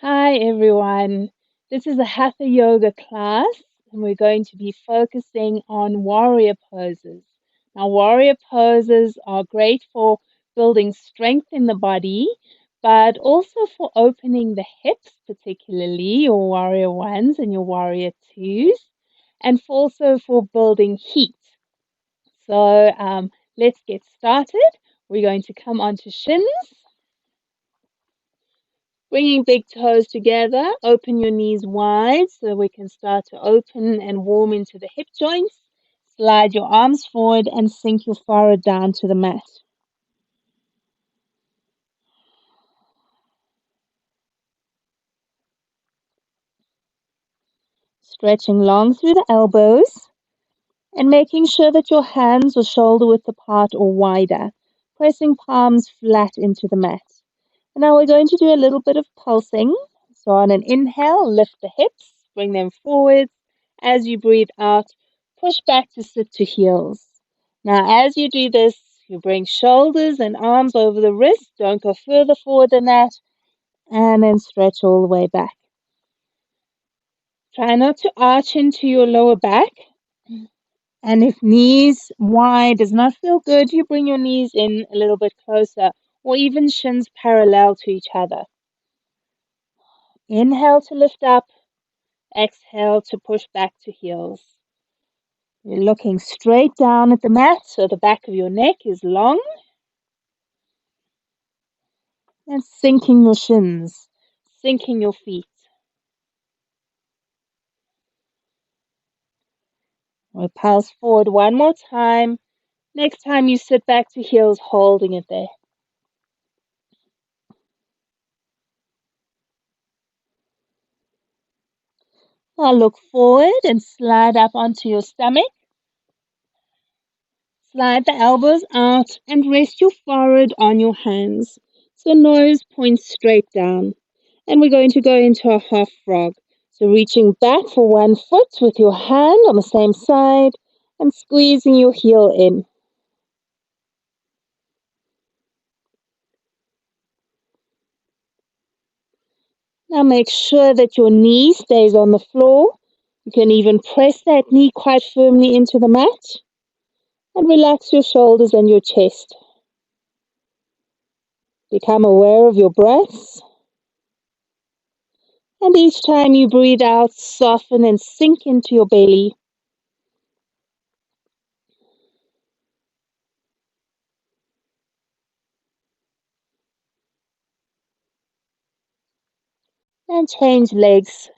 Hi everyone. This is a Hatha Yoga class and we're going to be focusing on warrior poses. Now, warrior poses are great for building strength in the body, but also for opening the hips, particularly your warrior ones and your warrior twos, and also for building heat. So let's get started. We're going to come onto shins. Bringing big toes together, open your knees wide so we can start to open and warm into the hip joints. Slide your arms forward and sink your forehead down to the mat. Stretching long through the elbows and making sure that your hands are shoulder width apart or wider, pressing palms flat into the mat. And now we're going to do a little bit of pulsing. So on an inhale, lift the hips, bring them forwards. As you breathe out, push back to sit to heels. Now, as you do this, you bring shoulders and arms over the wrist. Don't go further forward than that. And then stretch all the way back. Try not to arch into your lower back. And if knees wide does not feel good, you bring your knees in a little bit closer or even shins parallel to each other. Inhale to lift up. Exhale to push back to heels. You're looking straight down at the mat so the back of your neck is long. And sinking your shins, sinking your feet. We'll pulse forward one more time. Next time you sit back to heels, holding it there. Now look forward and slide up onto your stomach. Slide the elbows out and rest your forehead on your hands. So nose points straight down. And we're going to go into a half frog. So reaching back for one foot with your hand on the same side and squeezing your heel in. Now make sure that your knee stays on the floor. You can even press that knee quite firmly into the mat. And relax your shoulders and your chest. Become aware of your breaths. And each time you breathe out, soften and sink into your belly. And change legs.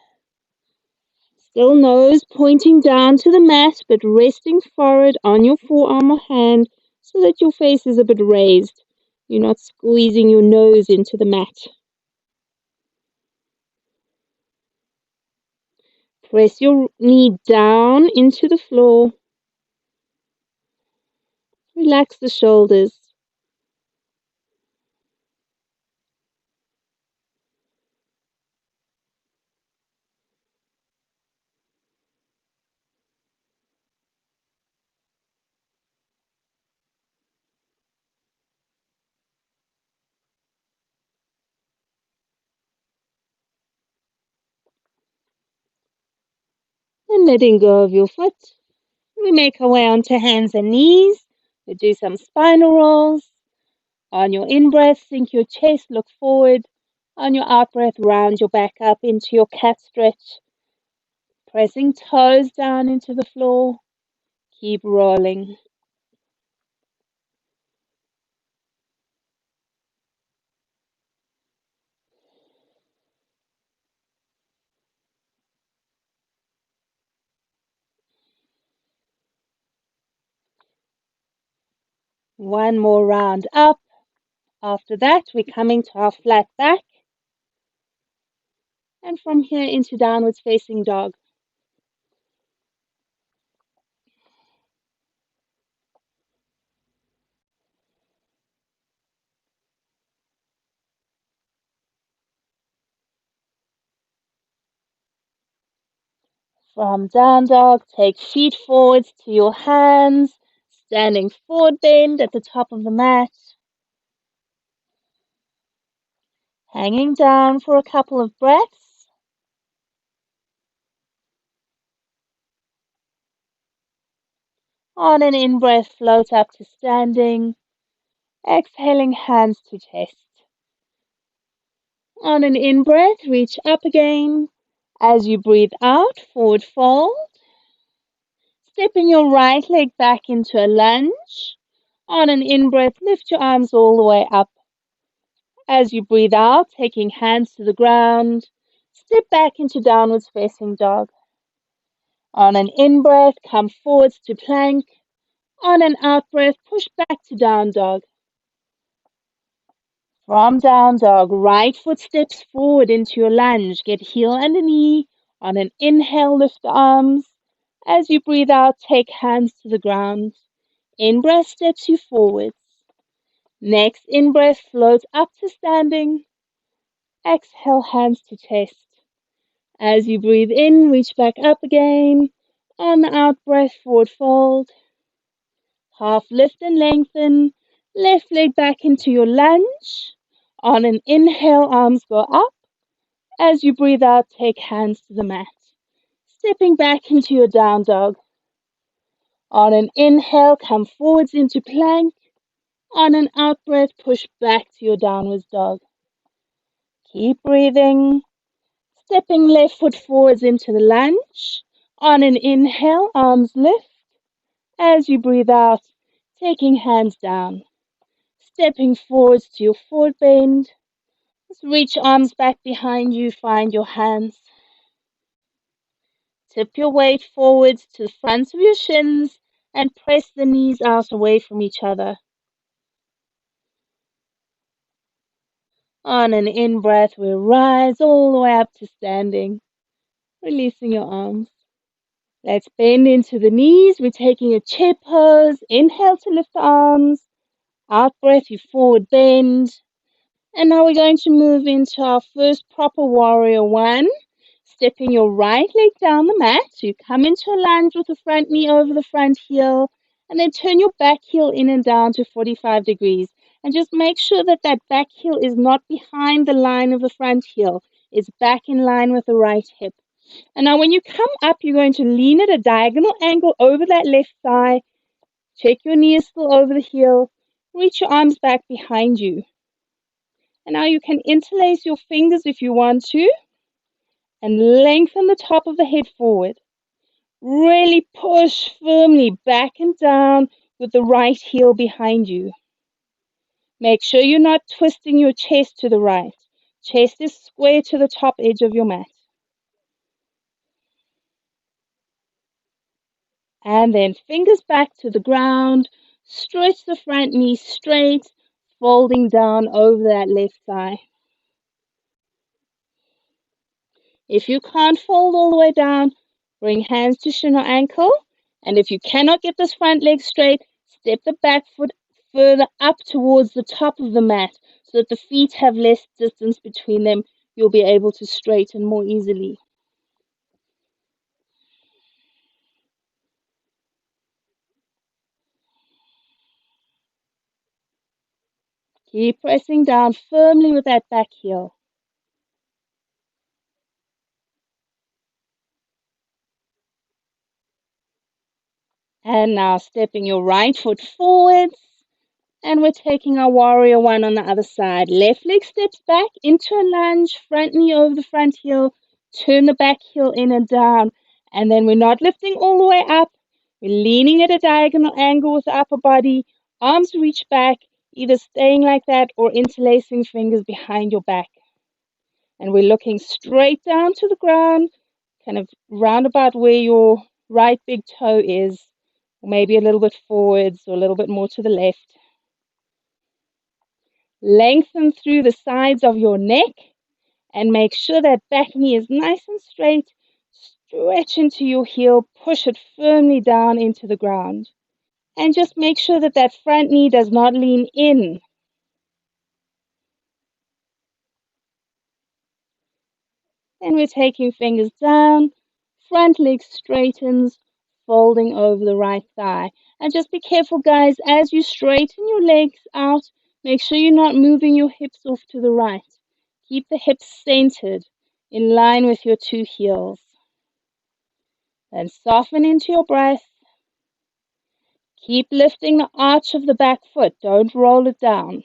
Still nose pointing down to the mat, but resting forward on your forearm or hand so that your face is a bit raised. You're not squeezing your nose into the mat. Press your knee down into the floor. Relax the shoulders. And letting go of your foot. We make our way onto hands and knees. We do some spinal rolls. On your in-breath, sink your chest, look forward. On your out-breath, round your back up into your cat stretch. Pressing toes down into the floor. Keep rolling. One more round up. After that, we're coming to our flat back. And from here into downwards facing dog. From down dog, take feet forwards to your hands, standing forward bend at the top of the mat. Hanging down for a couple of breaths. On an in-breath, float up to standing. Exhaling, hands to chest. On an in-breath, reach up again. As you breathe out, forward fold. Stepping your right leg back into a lunge. On an in-breath, lift your arms all the way up. As you breathe out, taking hands to the ground, step back into downwards facing dog. On an in-breath, come forwards to plank. On an out-breath, push back to down dog. From down dog, right foot steps forward into your lunge. Get heel and a knee. On an inhale, lift the arms. As you breathe out, take hands to the ground. In-breath steps you forwards. Next in-breath, float up to standing. Exhale, hands to chest. As you breathe in, reach back up again. On the out-breath, forward fold. Half lift and lengthen. Left leg back into your lunge. On an inhale, arms go up. As you breathe out, take hands to the mat. Stepping back into your down dog. On an inhale, come forwards into plank. On an out-breath, push back to your downwards dog. Keep breathing. Stepping left foot forwards into the lunge. On an inhale, arms lift. As you breathe out, taking hands down. Stepping forwards to your forward bend. Just reach arms back behind you, find your hands. Tip your weight forwards to the fronts of your shins and press the knees out away from each other. On an in-breath, we rise all the way up to standing, releasing your arms. Let's bend into the knees. We're taking a chair pose. Inhale to lift the arms. Out breath, you forward bend. And now we're going to move into our first proper warrior one. Stepping your right leg down the mat. So you come into a lunge with the front knee over the front heel. And then turn your back heel in and down to 45 degrees. And just make sure that that back heel is not behind the line of the front heel. It's back in line with the right hip. And now when you come up, you're going to lean at a diagonal angle over that left thigh. Check your knee is still over the heel. Reach your arms back behind you. And now you can interlace your fingers if you want to. And lengthen the top of the head forward. Really push firmly back and down with the right heel behind you. Make sure you're not twisting your chest to the right. Chest is square to the top edge of your mat. And then fingers back to the ground. Stretch the front knee straight, folding down over that left thigh. If you can't fold all the way down, bring hands to shin or ankle. And if you cannot get this front leg straight, step the back foot further up towards the top of the mat so that the feet have less distance between them. You'll be able to straighten more easily. Keep pressing down firmly with that back heel. And now stepping your right foot forwards. And we're taking our warrior one on the other side. Left leg steps back into a lunge, front knee over the front heel. Turn the back heel in and down. And then we're not lifting all the way up. We're leaning at a diagonal angle with the upper body. Arms reach back, either staying like that or interlacing fingers behind your back. And we're looking straight down to the ground, kind of round about where your right big toe is, or maybe a little bit forwards or a little bit more to the left. Lengthen through the sides of your neck and make sure that back knee is nice and straight. Stretch into your heel, push it firmly down into the ground. And just make sure that that front knee does not lean in. And we're taking fingers down, front leg straightens, folding over the right thigh. And just be careful, guys, as you straighten your legs out, make sure you're not moving your hips off to the right. Keep the hips centered in line with your two heels. Then soften into your breath. Keep lifting the arch of the back foot. Don't roll it down.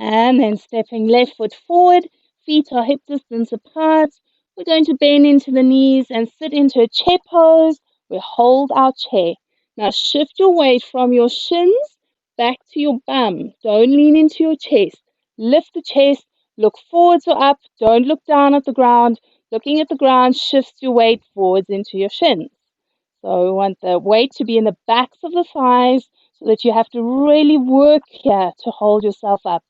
And then stepping left foot forward, feet are hip distance apart. We're going to bend into the knees and sit into a chair pose. We hold our chair. Now shift your weight from your shins back to your bum. Don't lean into your chest. Lift the chest, look forwards or up. Don't look down at the ground. Looking at the ground shifts your weight forwards into your shins. So we want the weight to be in the backs of the thighs so that you have to really work here to hold yourself up.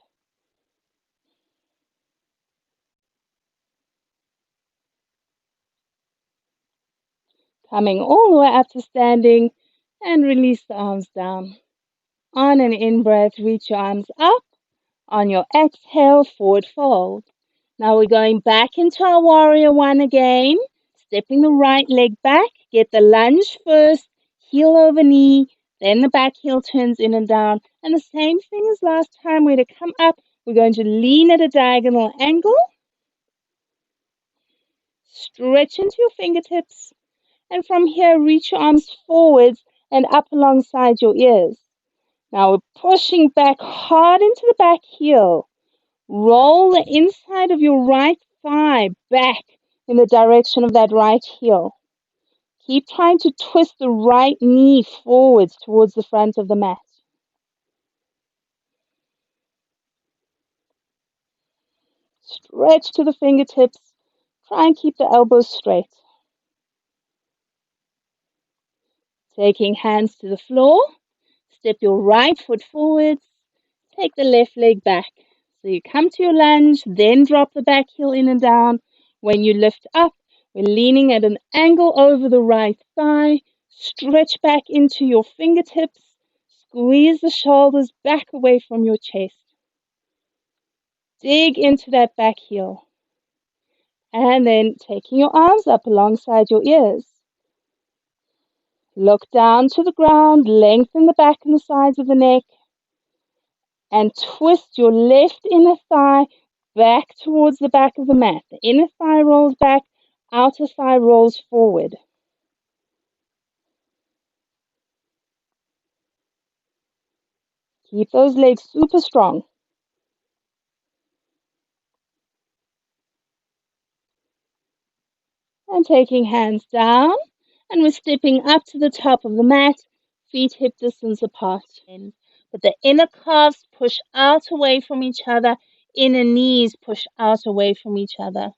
Coming all the way up to standing and release the arms down. On an in-breath, reach your arms up. On your exhale, forward fold. Now we're going back into our warrior one again. Stepping the right leg back. Get the lunge first, heel over knee. Then the back heel turns in and down. And the same thing as last time, we're to come up. We're going to lean at a diagonal angle. Stretch into your fingertips. And from here, reach your arms forwards and up alongside your ears. Now we're pushing back hard into the back heel. Roll the inside of your right thigh back in the direction of that right heel. Keep trying to twist the right knee forwards towards the front of the mat. Stretch to the fingertips. Try and keep the elbows straight. Taking hands to the floor. Step your right foot forwards. Take the left leg back. So you come to your lunge, then drop the back heel in and down. When you lift up, we're leaning at an angle over the right thigh. Stretch back into your fingertips. Squeeze the shoulders back away from your chest. Dig into that back heel. And then taking your arms up alongside your ears. Look down to the ground, lengthen the back and the sides of the neck. And twist your left inner thigh back towards the back of the mat. The inner thigh rolls back, outer thigh rolls forward. Keep those legs super strong. And taking hands down, and we're stepping up to the top of the mat, feet hip distance apart. But the inner calves push out away from each other, inner knees push out away from each other.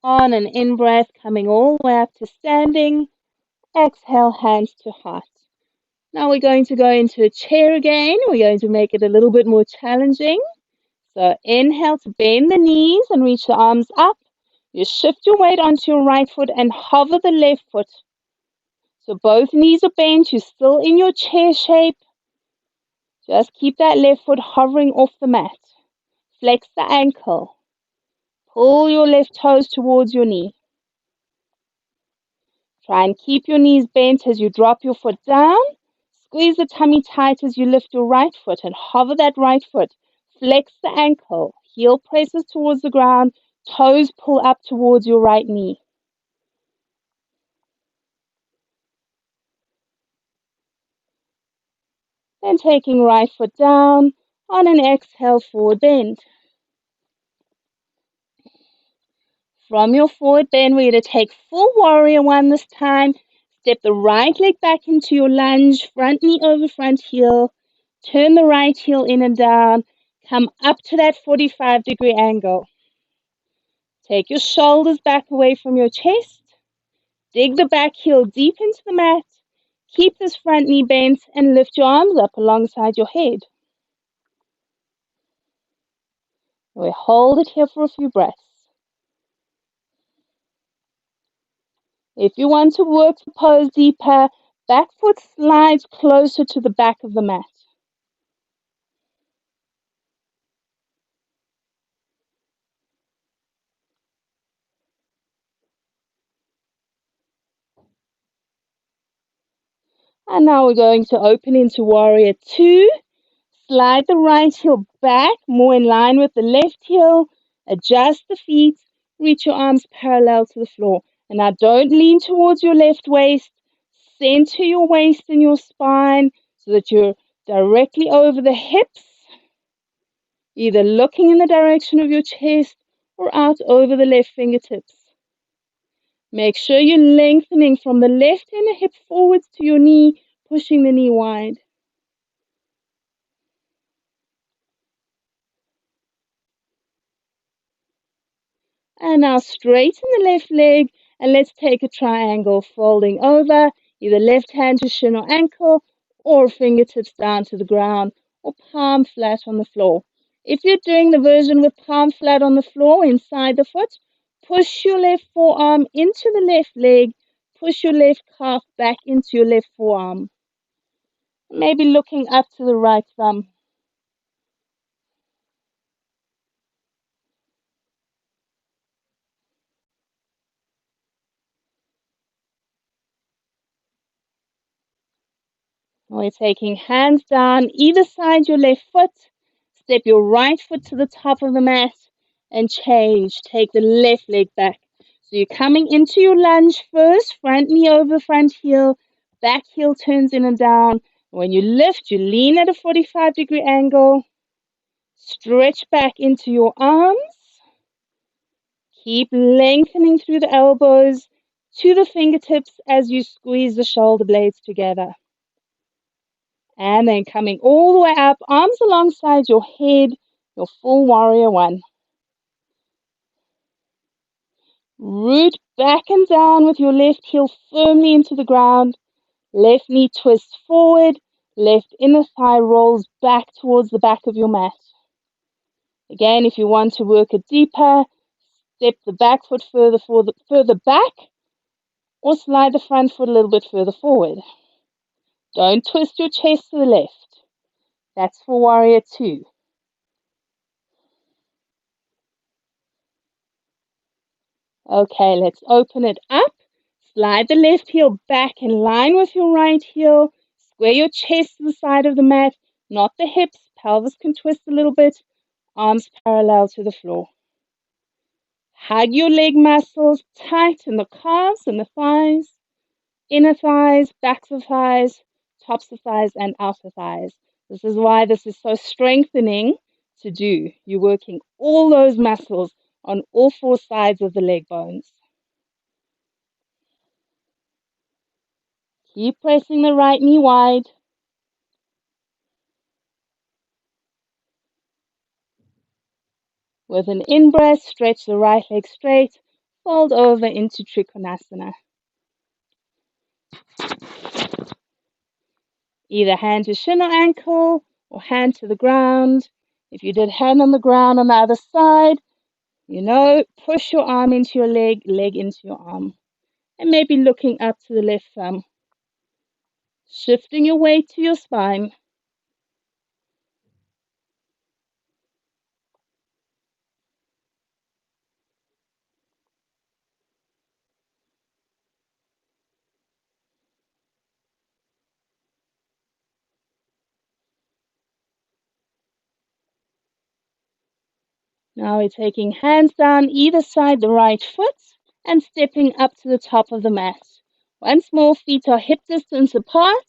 On an in-breath, coming all the way up to standing. Exhale, hands to heart. Now we're going to go into a chair again. We're going to make it a little bit more challenging. So inhale to bend the knees and reach the arms up. You shift your weight onto your right foot and hover the left foot. So both knees are bent. You're still in your chair shape. Just keep that left foot hovering off the mat. Flex the ankle. Pull your left toes towards your knee. Try and keep your knees bent as you drop your foot down. Squeeze the tummy tight as you lift your right foot and hover that right foot. Flex the ankle. Heel presses towards the ground. Toes pull up towards your right knee. Then taking right foot down. On an exhale, forward bend. From your forward bend, we're going to take full warrior one this time. Step the right leg back into your lunge, front knee over front heel. Turn the right heel in and down. Come up to that 45-degree angle. Take your shoulders back away from your chest. Dig the back heel deep into the mat. Keep this front knee bent and lift your arms up alongside your head. We hold it here for a few breaths. If you want to work the pose deeper, back foot slides closer to the back of the mat. And now we're going to open into Warrior Two. Slide the right heel back, more in line with the left heel. Adjust the feet. Reach your arms parallel to the floor. And now don't lean towards your left waist. Center your waist and your spine so that you're directly over the hips, either looking in the direction of your chest or out over the left fingertips. Make sure you're lengthening from the left inner hip forwards to your knee, pushing the knee wide. And now straighten the left leg and let's take a triangle, folding over, either left hand to shin or ankle, or fingertips down to the ground, or palm flat on the floor. If you're doing the version with palm flat on the floor inside the foot, push your left forearm into the left leg, push your left calf back into your left forearm. Maybe looking up to the right thumb. We're taking hands down either side your left foot. Step your right foot to the top of the mat and change. Take the left leg back. So you're coming into your lunge first, front knee over front heel, back heel turns in and down. When you lift, you lean at a 45-degree angle. Stretch back into your arms. Keep lengthening through the elbows to the fingertips as you squeeze the shoulder blades together. And then coming all the way up, arms alongside your head, your full warrior one. Root back and down with your left heel firmly into the ground. Left knee twists forward. Left inner thigh rolls back towards the back of your mat. Again, if you want to work it deeper, step the back foot further back or slide the front foot a little bit further forward. Don't twist your chest to the left. That's for Warrior Two. Okay, let's open it up. Slide the left heel back in line with your right heel. Square your chest to the side of the mat, not the hips. Pelvis can twist a little bit. Arms parallel to the floor. Hug your leg muscles tight in the calves and the thighs, inner thighs, backs of thighs, tops of thighs, and outer thighs. This is why this is so strengthening to do. You're working all those muscles on all four sides of the leg bones. Keep pressing the right knee wide. With an in-breath, stretch the right leg straight, fold over into Trikonasana. Either hand to shin or ankle, or hand to the ground. If you did hand on the ground on the other side, push your arm into your leg, leg into your arm. And maybe looking up to the left thumb. Shifting your weight to your spine. Now we're taking hands down either side the right foot and stepping up to the top of the mat. Once more, feet are hip distance apart.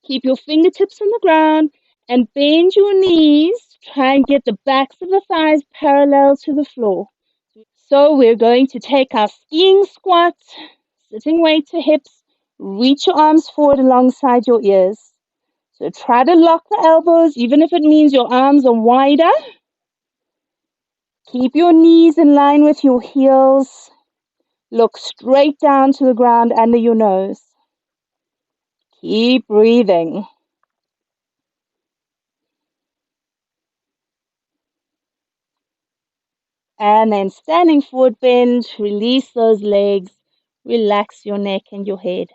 Keep your fingertips on the ground and bend your knees. Try and get the backs of the thighs parallel to the floor. So we're going to take our skiing squat, sitting weight to hips. Reach your arms forward alongside your ears. So try to lock the elbows, even if it means your arms are wider. Keep your knees in line with your heels. Look straight down to the ground under your nose. Keep breathing. And then standing forward bend, release those legs. Relax your neck and your head.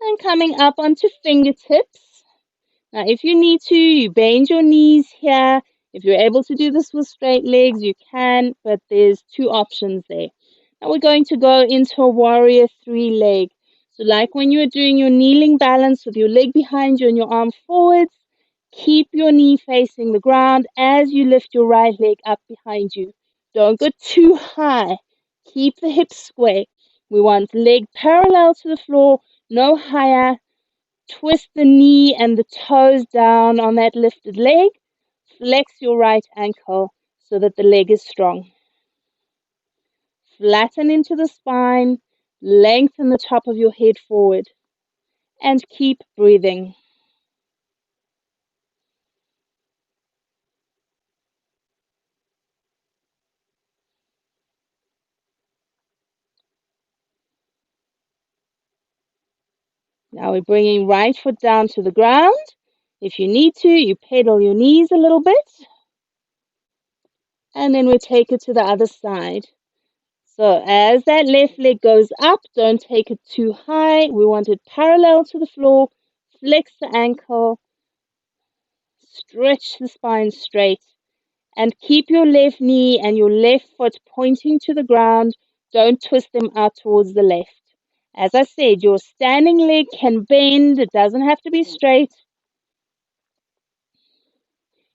And coming up onto fingertips. Now, if you need to, you bend your knees here. If you're able to do this with straight legs, you can, but there's two options there. Now, we're going to go into a warrior three leg. So, like when you're doing your kneeling balance with your leg behind you and your arm forwards, keep your knee facing the ground as you lift your right leg up behind you. Don't go too high. Keep the hips square. We want leg parallel to the floor, no higher. Twist the knee and the toes down on that lifted leg. Flex your right ankle so that the leg is strong. Flatten into the spine. Lengthen the top of your head forward. And keep breathing. Now we're bringing right foot down to the ground. If you need to, you pedal your knees a little bit. And then we take it to the other side. So as that left leg goes up, don't take it too high. We want it parallel to the floor. Flex the ankle. Stretch the spine straight. And keep your left knee and your left foot pointing to the ground. Don't twist them out towards the left. As I said, your standing leg can bend. It doesn't have to be straight.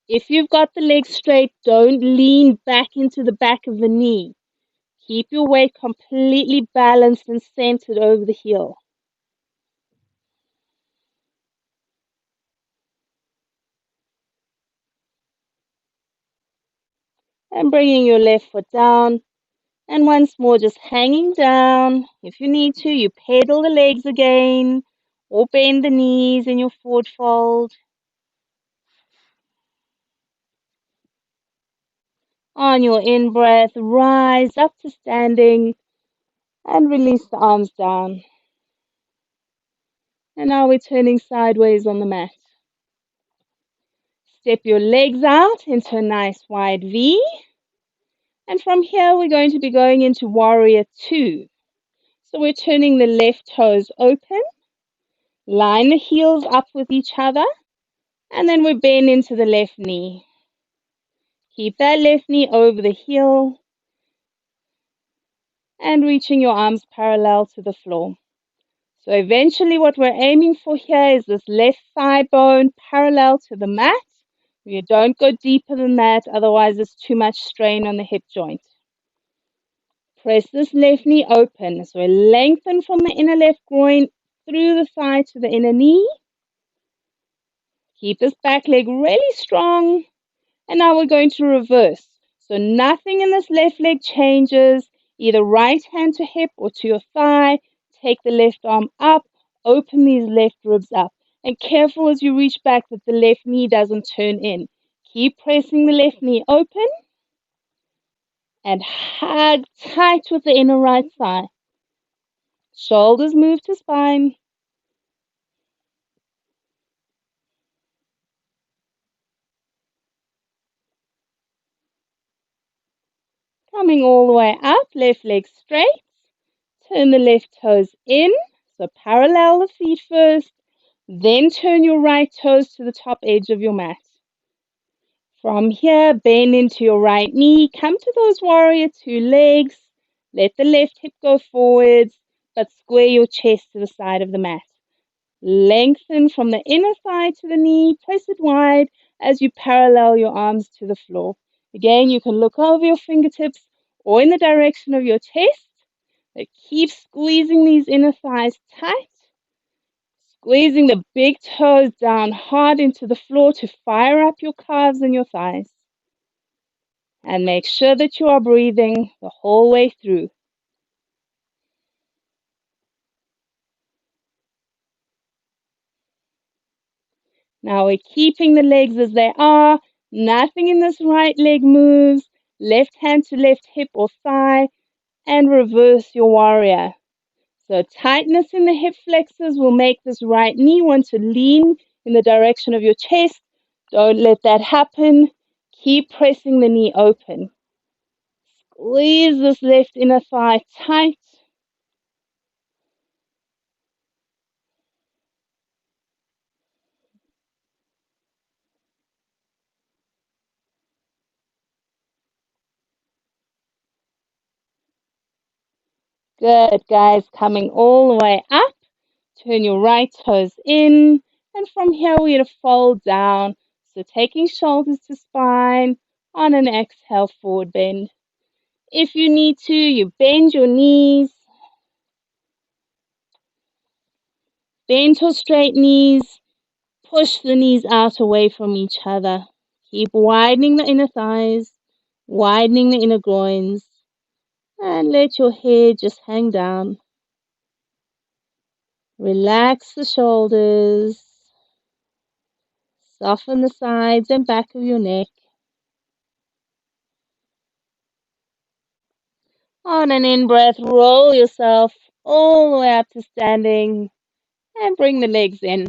If you've got the leg straight, don't lean back into the back of the knee. Keep your weight completely balanced and centered over the heel. And bringing your left foot down. And once more, just hanging down. If you need to, you pedal the legs again or bend the knees in your forward fold. On your in-breath, rise up to standing and release the arms down. And now we're turning sideways on the mat. Step your legs out into a nice wide V. And from here, we're going to be going into warrior two. So we're turning the left toes open, line the heels up with each other, and then we bend into the left knee. Keep that left knee over the heel and reaching your arms parallel to the floor. So eventually what we're aiming for here is this left thigh bone parallel to the mat. You don't go deeper than that, otherwise it's too much strain on the hip joint. Press this left knee open. So lengthen from the inner left groin through the thigh to the inner knee. Keep this back leg really strong. And now we're going to reverse. So nothing in this left leg changes. Either right hand to hip or to your thigh. Take the left arm up. Open these left ribs up. And careful as you reach back that the left knee doesn't turn in. Keep pressing the left knee open. And hug tight with the inner right thigh. Shoulders move to spine. Coming all the way up, left leg straight. Turn the left toes in. So parallel the feet first. Then turn your right toes to the top edge of your mat. From here, bend into your right knee. Come to those warrior two legs. Let the left hip go forwards, but square your chest to the side of the mat. Lengthen from the inner thigh to the knee. Press it wide as you parallel your arms to the floor. Again, you can look over your fingertips or in the direction of your chest. But keep squeezing these inner thighs tight. Squeezing the big toes down hard into the floor to fire up your calves and your thighs. And make sure that you are breathing the whole way through. Now we're keeping the legs as they are. Nothing in this right leg moves. Left hand to left hip or thigh. And reverse your warrior. So tightness in the hip flexors will make this right knee want to lean in the direction of your chest. Don't let that happen. Keep pressing the knee open. Squeeze this left inner thigh tight. Good, guys. Coming all the way up. Turn your right toes in. And from here, we're going to fold down. So taking shoulders to spine. On an exhale, forward bend. If you need to, you bend your knees. Bend to straight knees. Push the knees out away from each other. Keep widening the inner thighs, widening the inner groins, and let your head just hang down. Relax the shoulders. Soften the sides and back of your neck. On an in-breath, roll yourself all the way up to standing and bring the legs in.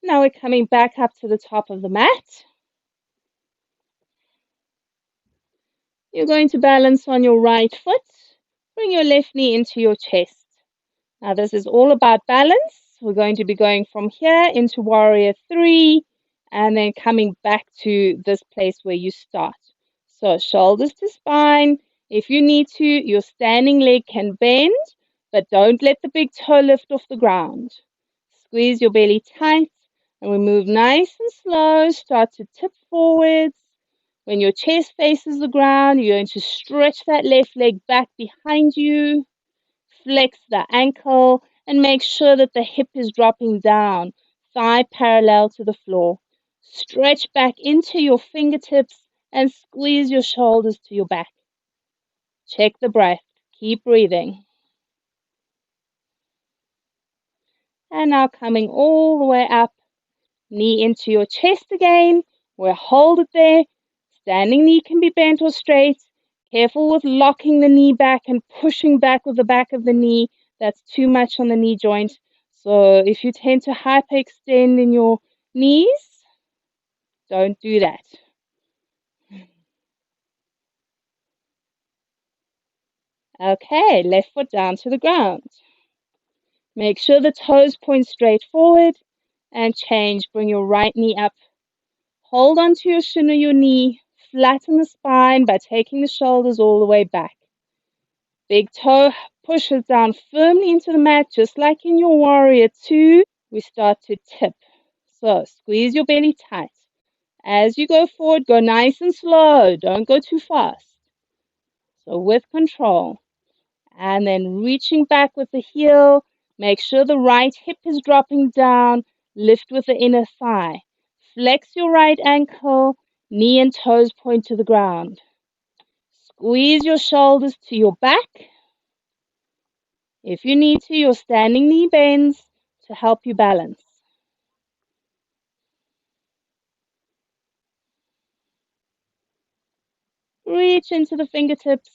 Now we're coming back up to the top of the mat. You're going to balance on your right foot. Bring your left knee into your chest. Now this is all about balance. We're going to be going from here into warrior three and then coming back to this place where you start. So shoulders to spine. If you need to, your standing leg can bend, but don't let the big toe lift off the ground. Squeeze your belly tight and we move nice and slow. Start to tip forwards. When your chest faces the ground, you're going to stretch that left leg back behind you. Flex the ankle and make sure that the hip is dropping down, thigh parallel to the floor. Stretch back into your fingertips and squeeze your shoulders to your back. Check the breath. Keep breathing. And now coming all the way up, knee into your chest again. We'll hold it there. Standing knee can be bent or straight. Careful with locking the knee back and pushing back with the back of the knee. That's too much on the knee joint. So if you tend to hyperextend in your knees, don't do that. Okay, left foot down to the ground. Make sure the toes point straight forward and change. Bring your right knee up. Hold onto your shin or your knee. Flatten the spine by taking the shoulders all the way back. Big toe pushes down firmly into the mat, just like in your warrior two. We start to tip. So squeeze your belly tight. As you go forward, go nice and slow. Don't go too fast. So with control. And then reaching back with the heel. Make sure the right hip is dropping down. Lift with the inner thigh. Flex your right ankle. Knee and toes point to the ground. Squeeze your shoulders to your back. If you need to, your standing knee bends to help you balance. Reach into the fingertips.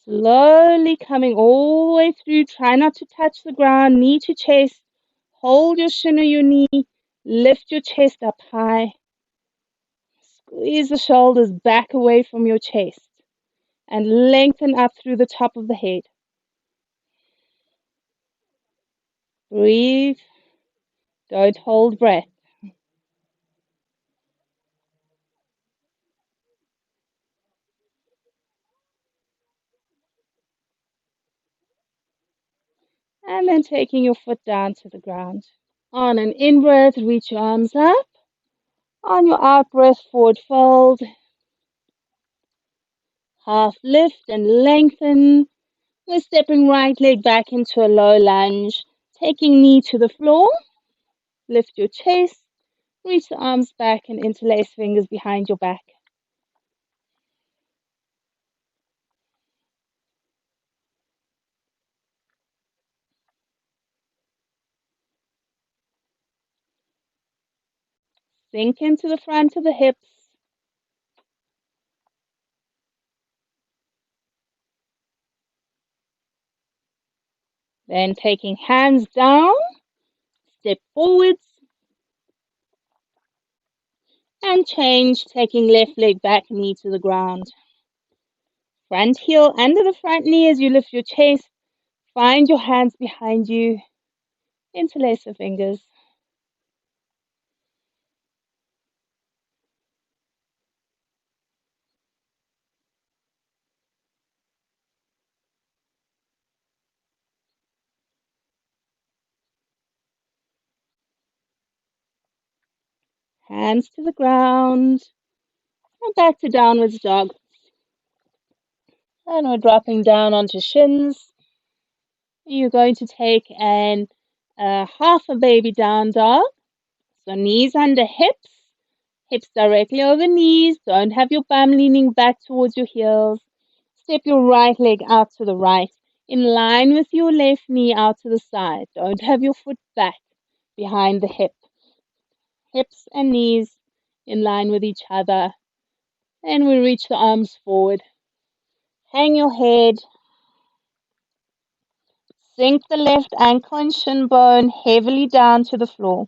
Slowly coming all the way through. Try not to touch the ground, knee to chest. Hold your shin or your knee. Lift your chest up high. Squeeze the shoulders back away from your chest and lengthen up through the top of the head. Breathe. Don't hold breath. And then taking your foot down to the ground. On an in-breath, reach your arms up. On your out-breath, forward fold. Half lift and lengthen. We're stepping right leg back into a low lunge. Taking knee to the floor. Lift your chest. Reach the arms back and interlace fingers behind your back. Sink into the front of the hips. Then taking hands down, step forwards and change, taking left leg back, knee to the ground. Front heel under the front knee as you lift your chest. Find your hands behind you, interlace the fingers. Hands to the ground and back to downwards dog. And we're dropping down onto shins. You're going to take an half a baby down dog. So knees under hips, hips directly over knees. Don't have your bum leaning back towards your heels. Step your right leg out to the right, in line with your left knee out to the side. Don't have your foot back behind the hip. Hips and knees in line with each other. And we reach the arms forward. Hang your head. Sink the left ankle and shin bone heavily down to the floor.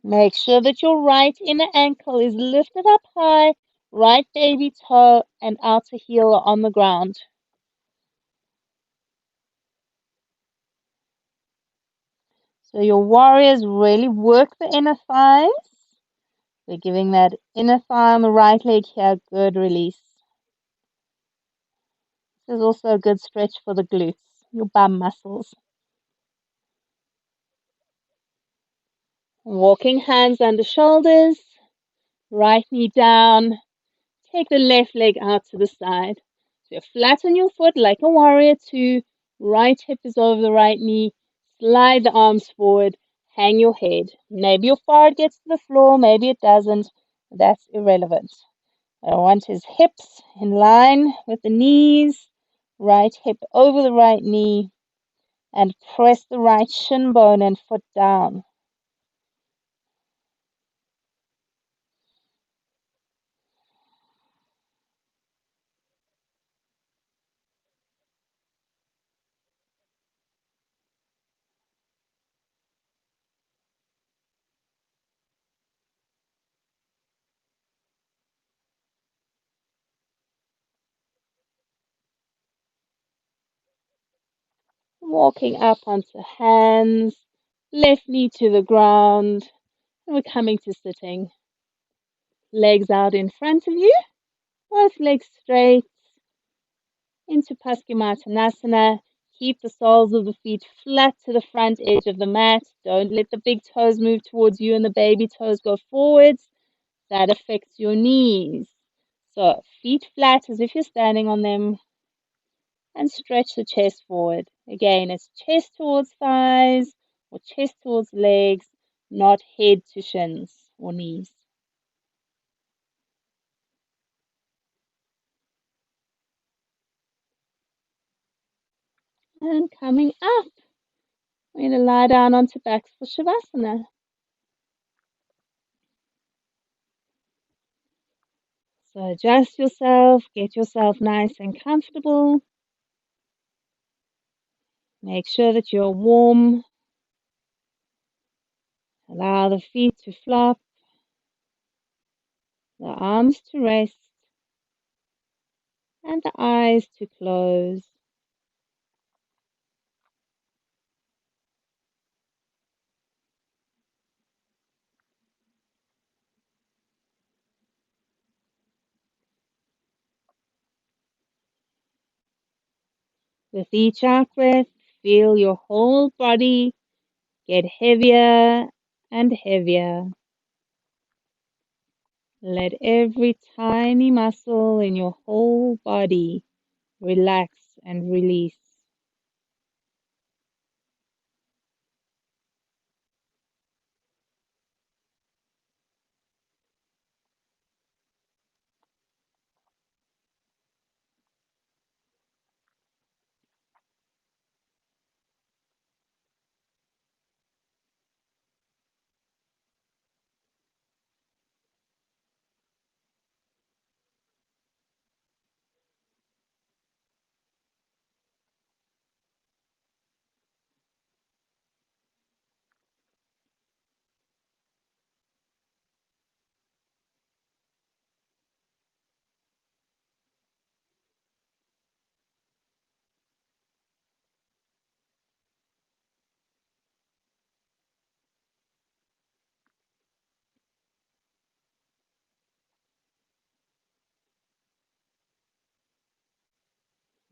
Make sure that your right inner ankle is lifted up high, right baby toe and outer heel are on the ground. So your warriors really work the inner thighs. We're giving that inner thigh on the right leg here a good release. This is also a good stretch for the glutes, your bum muscles. Walking hands under shoulders, right knee down. Take the left leg out to the side. So you flatten your foot like a warrior two. Right hip is over the right knee. Slide the arms forward. Hang your head. Maybe your forehead gets to the floor, maybe it doesn't. That's irrelevant. What I want is hips in line with the knees. Right hip over the right knee. And press the right shin bone and foot down. Walking up onto hands, left knee to the ground, and we're coming to sitting. Legs out in front of you, both legs straight into Paschimottanasana. Keep the soles of the feet flat to the front edge of the mat. Don't let the big toes move towards you and the baby toes go forwards. That affects your knees. So feet flat as if you're standing on them and stretch the chest forward. Again, it's chest towards thighs or chest towards legs, not head to shins or knees. And coming up, we're going to lie down onto backs for Shavasana. So adjust yourself, get yourself nice and comfortable. Make sure that you're warm. Allow the feet to flop, the arms to rest, and the eyes to close. With each out breath, feel your whole body get heavier and heavier. Let every tiny muscle in your whole body relax and release.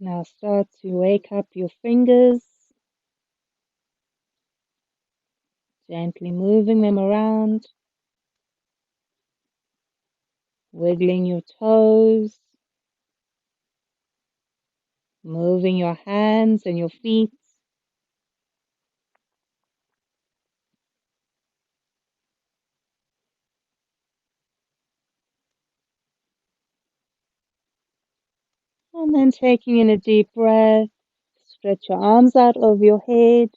Now start to wake up your fingers, gently moving them around, wiggling your toes, moving your hands and your feet. And then taking in a deep breath, stretch your arms out over your head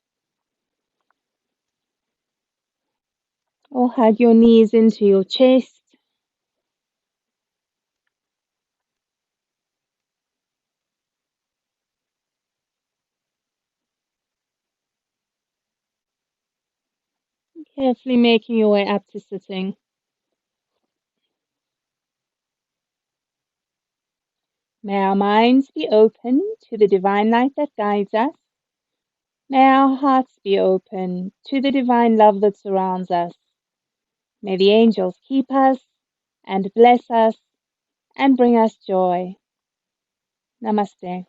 or hug your knees into your chest. Carefully making your way up to sitting. May our minds be open to the divine light that guides us. May our hearts be open to the divine love that surrounds us. May the angels keep us and bless us and bring us joy. Namaste.